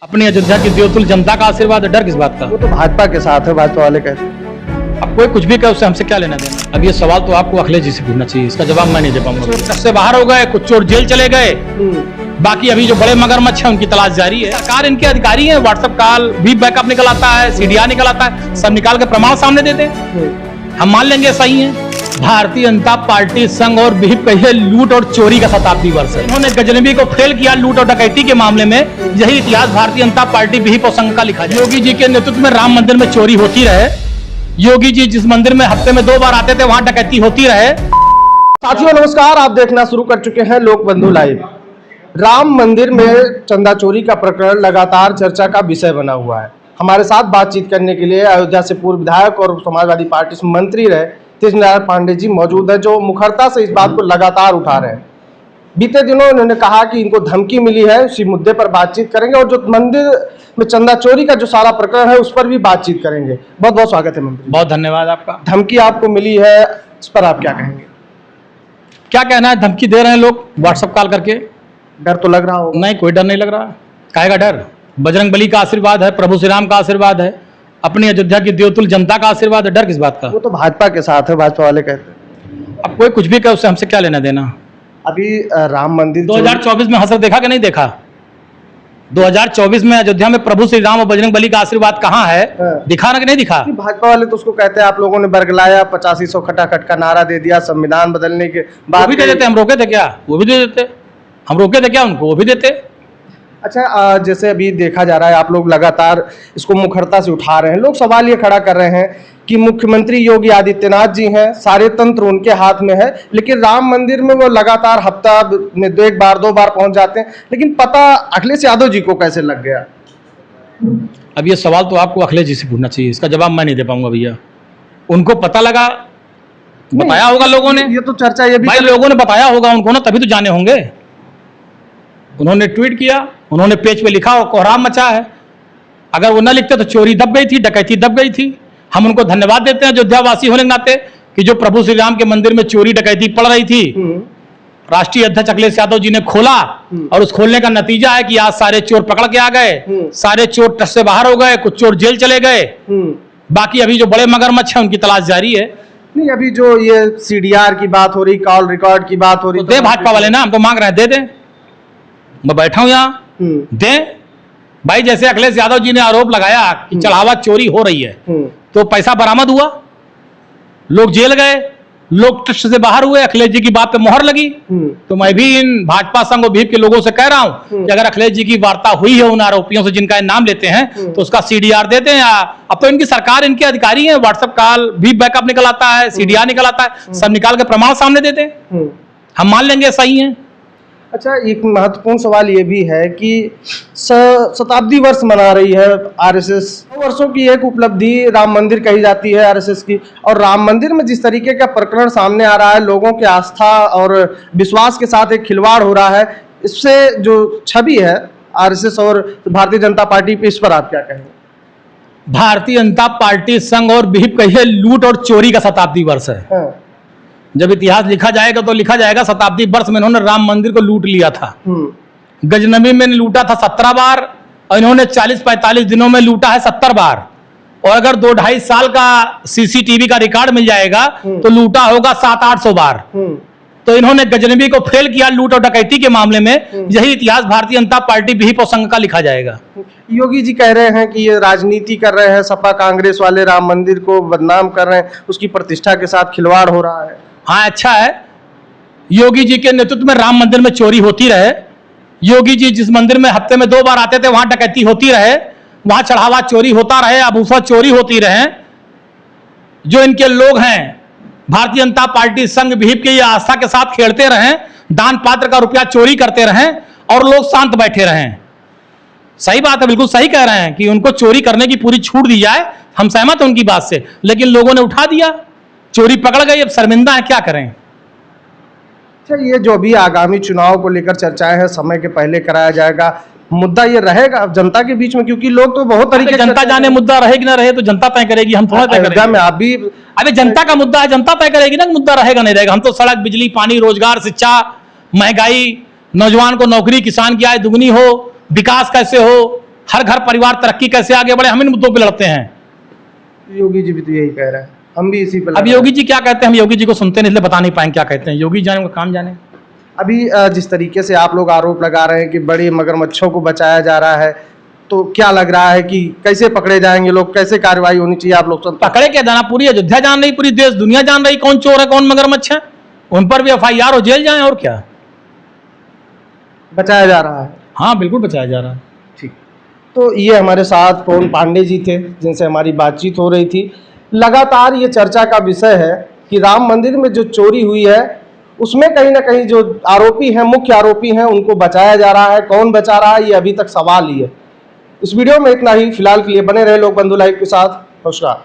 अपनी अयोध्या की देवतुल्य जनता का आशीर्वाद है, डर किस बात का। वो तो भाजपा के साथ है, भाजपा वाले कहते हैं। अब कोई कुछ भी कहे उससे हमसे क्या लेना देना। अब ये सवाल तो आपको अखिलेश जी से पूछना चाहिए, इसका जवाब मैं नहीं दे पाऊंगा। सबसे बाहर हो गए, कुछ चोर जेल चले गए, बाकी अभी जो बड़े मगरमच्छ है उनकी तलाश जारी है। सरकार इनके अधिकारी है, व्हाट्सएप कॉल भी बैकअप निकल आता है, सीडीआर निकल आता है, सब निकाल के प्रमाण सामने देते हैं। हम मान लेंगे सही है। भारतीय जनता पार्टी संघ और विहिप कहिए लूट और चोरी का शताब्दी वर्ष है। इन्होंने गजनबी को फेल किया लूट और डकैती के मामले में। यही इतिहास भारतीय जनता पार्टी विहिप और संघ का लिखा है। योगी जी के नेतृत्व में राम मंदिर में चोरी होती रहे। योगी जी जिस मंदिर में हफ्ते में 2 बार आते थे वहां डकैती होती रहे। साथियों नमस्कार, आप देखना शुरू कर चुके हैं लोक बंधु लाइव। राम मंदिर में चंदा चोरी का प्रकरण लगातार चर्चा का विषय बना हुआ है। हमारे साथ बातचीत करने के लिए अयोध्या से पूर्व विधायक और समाजवादी पार्टी से मंत्री रहे तेज नारायण पांडे जी मौजूद है, जो मुखरता से इस बात को लगातार उठा रहे हैं। बीते दिनों उन्होंने कहा कि इनको धमकी मिली है, उसी मुद्दे पर बातचीत करेंगे और जो मंदिर में चंदा चोरी का जो सारा प्रकरण है उस पर भी बातचीत करेंगे। बहुत बहुत स्वागत है मंत्री। बहुत धन्यवाद आपका। धमकी आपको मिली है, इस पर आप क्या कहेंगे? क्या कहना है, धमकी दे रहे हैं लोग व्हाट्सएप कॉल करके। डर तो लग रहा होगा? नहीं, कोई डर नहीं लग रहा। काहेगा डर? बजरंग बली का आशीर्वाद है, प्रभु श्री राम का आशीर्वाद है, अपनी अयोध्या की देवतुल्य जनता का आशीर्वाद है, डर किस बात का। वो तो भाजपा के साथ है, भाजपा वाले कहते हैं। अब कोई कुछ भी कहे उससे हमसे क्या लेना देना। अभी राम मंदिर 2024 में हसर देखा कि नहीं देखा? 2024 में अयोध्या में प्रभु श्री राम और बजरंग बली का आशीर्वाद कहाँ है? दिखा ना कि नहीं दिखा? भाजपा वाले तो उसको कहते हैं आप लोगों ने बरगलाया, 8500 खटाखट का नारा दे दिया, संविधान बदलने के बाद। वो भी दे देते, हम रोके थे क्या? वो भी दे देते। हम रोके थे क्या उनको? वो भी देते। अच्छा, जैसे अभी देखा जा रहा है आप लोग लगातार इसको मुखरता से उठा रहे हैं। लोग सवाल ये खड़ा कर रहे हैं कि मुख्यमंत्री योगी आदित्यनाथ जी हैं, सारे तंत्र उनके हाथ में है, लेकिन राम मंदिर में वो लगातार हफ्ता में 1 बार 2 बार पहुंच जाते हैं, लेकिन पता अखिलेश यादव जी को कैसे लग गया? अब ये सवाल तो आपको अखिलेश जी से पूछना चाहिए, इसका जवाब मैं नहीं दे पाऊंगा भैया। उनको पता लगा, बताया होगा लोगों ने। ये तो चर्चा ये भी भाई लोगों ने बताया होगा उनको ना, तभी तो जाने होंगे। उन्होंने ट्वीट किया, उन्होंने पेज पे लिखा और कोहराम मचा है। अगर वो न लिखते तो चोरी दब गई थी, डकैती दब गई थी। हम उनको धन्यवाद देते हैं अयोध्या वासी होने के नाते कि जो प्रभु श्री राम के मंदिर में चोरी डकैती पड़ रही थी, राष्ट्रीय अध्यक्ष अखिलेश यादव जी ने खोला और उस खोलने का नतीजा है कि आज सारे चोर पकड़ के आ गए, सारे चोर ट्रस्ट से बाहर हो गए, कुछ चोर जेल चले गए, बाकी अभी जो बड़े मगरमच्छ है उनकी तलाश जारी है। नहीं, अभी जो ये सीडीआर की बात हो रही, कॉल रिकॉर्ड की बात हो रही, दे भाजपा वाले ना, हम तो मांग रहे हैं, दे दें। मैं बैठा हूं यहाँ, दे भाई। जैसे अखिलेश यादव जी ने आरोप लगाया कि चढ़ावा चोरी हो रही है, तो पैसा बरामद हुआ, लोग जेल गए, लोग ट्रस्ट से बाहर हुए, अखिलेश जी की बात पे मोहर लगी। तो मैं भी इन भाजपा संघ और विहिप के लोगों से कह रहा हूं कि अगर अखिलेश जी की वार्ता हुई है उन आरोपियों से जिनका नाम लेते हैं, तो उसका सीडीआर देते हैं। अब तो इनकी सरकार, इनके अधिकारी हैं, व्हाट्सएप कॉल भी बैकअप निकल आता है, सीडीआर निकल आता है, सब निकाल के प्रमाण सामने देते हैं। हम मान लेंगे सही है। अच्छा, एक महत्वपूर्ण सवाल ये भी है कि शताब्दी वर्ष मना रही है आरएसएस। 100 वर्षों की एक उपलब्धि राम मंदिर कही जाती है आरएसएस की, और राम मंदिर में जिस तरीके का प्रकरण सामने आ रहा है, लोगों के आस्था और विश्वास के साथ एक खिलवाड़ हो रहा है, इससे जो छवि है आरएसएस और भारतीय जनता पार्टी पे, इस पर आप क्या कहेंगे? भारतीय जनता पार्टी संघ और विहिप कहिए लूट और चोरी का शताब्दी वर्ष है। जब इतिहास लिखा जाएगा तो लिखा जाएगा शताब्दी वर्ष में इन्होंने राम मंदिर को लूट लिया था। गजनबी में लूटा था 17 बार और इन्होंने 40-45 दिनों में लूटा है 70 बार। और अगर 2-2.5 साल का सीसीटीवी का रिकॉर्ड मिल जाएगा तो लूटा होगा 700-800 बार। तो इन्होंने गजनबी को फेल किया लूट और डकैती के मामले में। यही इतिहास भारतीय जनता पार्टी विहिप और संघ का लिखा जाएगा। योगी जी कह रहे हैं कि ये राजनीति कर रहे हैं, सपा कांग्रेस वाले राम मंदिर को बदनाम कर रहे हैं, उसकी प्रतिष्ठा के साथ खिलवाड़ हो रहा है। हाँ, अच्छा है। योगी जी के नेतृत्व में राम मंदिर में चोरी होती रहे। योगी जी जिस मंदिर में हफ्ते में 2 बार आते थे वहां डकैती होती रहे, वहां चढ़ावा चोरी होता रहे, आभूषण चोरी होती रहे। जो इनके लोग हैं भारतीय जनता पार्टी संघ विहिप के ये आस्था के साथ खेलते रहें, दान पात्र का रुपया चोरी करते रहें और लोग शांत बैठे रहें। सही बात है, बिल्कुल सही कह रहे हैं कि उनको चोरी करने की पूरी छूट दी जाए, हम सहमत हैं उनकी बात से, लेकिन लोगों ने उठा दिया, चोरी पकड़ गई, अब शर्मिंदा है, क्या करें। अच्छा, ये जो भी आगामी चुनाव को लेकर चर्चाएं हैं, समय के पहले कराया जाएगा, मुद्दा ये रहेगा जनता के बीच में, क्योंकि लोग तो बहुत तरीके से जनता जाने मुद्दा रहे कि ना रहे तो जनता तय करेगी, हम थोड़ा तय करेंगे। में आप भी अबे जनता का मुद्दा है, जनता तय करेगी ना मुद्दा रहेगा नहीं रहेगा। हम तो सड़क, बिजली, पानी, रोजगार, शिक्षा, महंगाई, नौजवान को नौकरी, किसान की आय दुगनी हो, विकास कैसे हो, हर घर परिवार तरक्की कैसे आगे बढ़े, हम इन मुद्दों पे लड़ते हैं। योगी जी भी तो यही कह रहे हैं, हम भी इसी पर अब योगी जी क्या कहते हैं, हम योगी जी को सुनते नहीं, इसलिए बता नहीं पाएंगे क्या कहते हैं। योगी जाने, उनका काम जाने। अभी जिस तरीके से आप लोग आरोप लगा रहे हैं कि बड़े मगरमच्छों को बचाया जा रहा है, तो क्या लग रहा है कि कैसे पकड़े जाएंगे लोग, कैसे कार्रवाई होनी चाहिए आप लोग? पकड़े क्या जाना, पूरी अयोध्या जान रही, पूरी देश दुनिया जान रही कौन चोर है कौन मगरमच्छ है। उन पर भी FIR हो, जेल जाए, और क्या। बचाया जा रहा है? हाँ बिल्कुल बचाया जा रहा है। ठीक। तो ये हमारे साथ पवन पांडे जी थे जिनसे हमारी बातचीत हो रही थी। लगातार ये चर्चा का विषय है कि राम मंदिर में जो चोरी हुई है उसमें कहीं ना कहीं जो आरोपी हैं, मुख्य आरोपी हैं, उनको बचाया जा रहा है। कौन बचा रहा है ये अभी तक सवाल ही है। इस वीडियो में इतना ही। फिलहाल के लिए बने रहे लोक बंधु लाइव के साथ। नमस्कार।